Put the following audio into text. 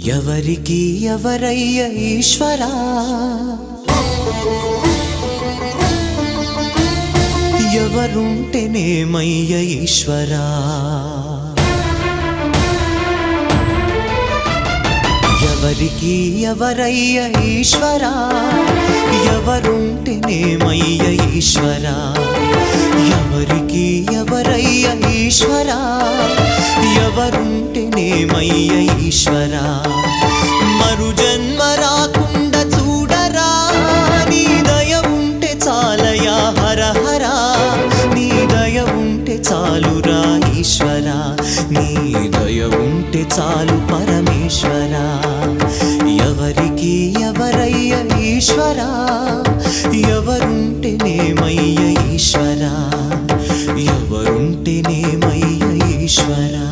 ఎవరికి ఎవరయ్య ఈశ్వరా ఎవరుంటేనేమయ్య ఈశ్వరా ఎవరికి ఎవరయ్య ఈశ్వరా ఎవరుంటేనేమయ్య ఈశ్వరా ఎవరికి ఎవరయ్య ఈశ్వరా ఎవరుంటేనేమయ్య ఈశ్వరా మరు జన్మ రాకుండా చూడరా నీ దయ ఉంటే చాలయా హర హర నీ దయ ఉంటే చాలురా ఈశ్వరా నీ దయ ఉంటే చాలు పరమేశ్వరా ఎవరికి ఎవరయ్య ఈశ్వరా ఎవరుంటేనేమయ్య ఈశ్వరా ఎవరుంటేనేమయ్య ఈశ్వరా